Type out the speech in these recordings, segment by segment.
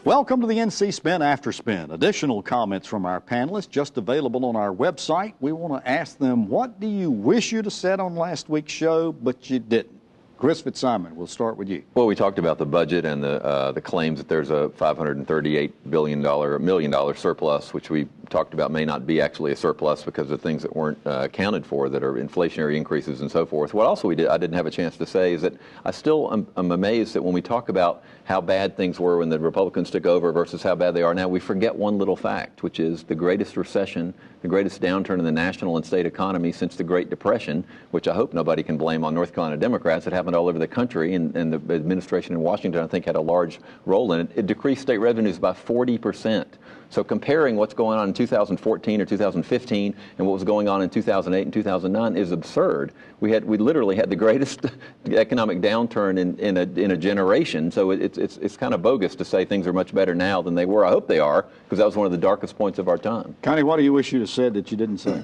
Welcome to the NC Spin After Spin. Additional comments from our panelists just available on our website. We want to ask them, what do you wish you'd have said on last week's show, but you didn't? Chris Fitzsimon, we'll start with you. Well, we talked about the budget and the claims that there's a $538 million surplus, which we talked about may not be actually a surplus because of things that weren't accounted for, that are inflationary increases and so forth. What also I didn't have a chance to say is that I still am amazed that when we talk about how bad things were when the Republicans took over versus how bad they are now, we forget one little fact, which is the greatest recession, the greatest downturn in the national and state economy since the Great Depression, which I hope nobody can blame on North Carolina Democrats. It happened all over the country, and the administration in Washington, I think, had a large role in it. It decreased state revenues by 40%. So comparing what's going on in 2014 or 2015 and what was going on in 2008 and 2009 is absurd. We literally had the greatest economic downturn in a generation. So it's kind of bogus to say things are much better now than they were. I hope they are, because that was one of the darkest points of our time. Connie, what do you wish you'd have said that you didn't say?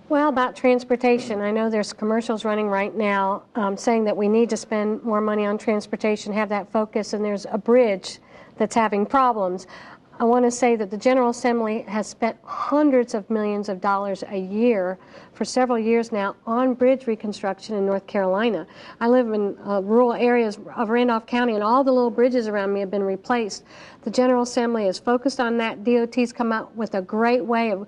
Well, about transportation, I know there's commercials running right now saying that we need to spend more money on transportation, have that focus, and there's a bridge that's having problems. I want to say that the General Assembly has spent hundreds of millions of dollars a year for several years now on bridge reconstruction in North Carolina. I live in rural areas of Randolph County, and all the little bridges around me have been replaced. The General Assembly is focused on that. DOT's come out with a great way of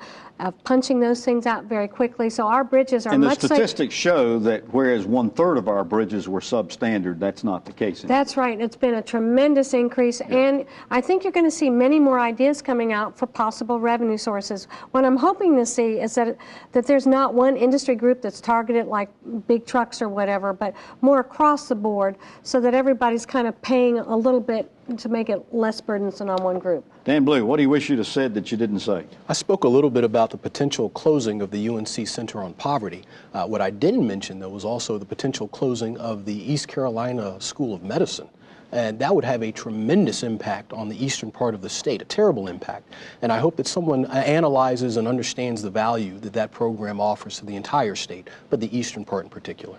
punching those things out very quickly. So our bridges are much safer. And the statistics show that whereas 1/3 of our bridges were substandard, that's not the case anymore. That's right. It's been a tremendous increase, and I think you're going to see many more ideas coming out for possible revenue sources. What I'm hoping to see is that there's not one industry group that's targeted like big trucks or whatever, but more across the board so that everybody's kind of paying a little bit to make it less burdensome on one group. Dan Blue, what do you wish you'd have said that you didn't say? I spoke a little bit about the potential closing of the UNC Center on Poverty. What I didn't mention, though, was also the potential closing of the East Carolina School of Medicine. And that would have a tremendous impact on the eastern part of the state, a terrible impact. And I hope that someone analyzes and understands the value that that program offers to the entire state, but the eastern part in particular.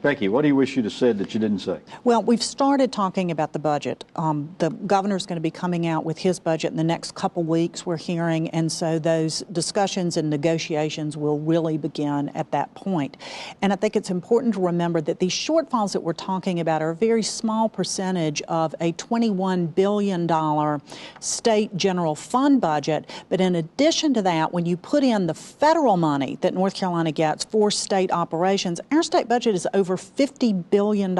Becky, what do you wish you'd have said that you didn't say? Well, we've started talking about the budget. The governor's going to be coming out with his budget in the next couple weeks, we're hearing, and so those discussions and negotiations will really begin at that point. And I think it's important to remember that these shortfalls that we're talking about are a very small percentage of a $21 billion state general fund budget. But in addition to that, when you put in the federal money that North Carolina gets for state operations, our state budget is over $50 billion.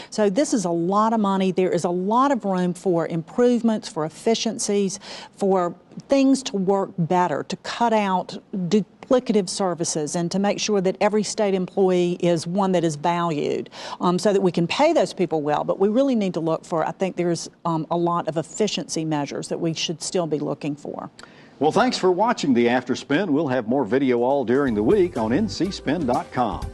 So this is a lot of money. There is a lot of room for improvements, for efficiencies, for things to work better, to cut out duplicative services and to make sure that every state employee is one that is valued so that we can pay those people well. But we really need to look for, I think there's a lot of efficiency measures that we should still be looking for. Well, thanks for watching the After Spin. We'll have more video all during the week on ncspin.com.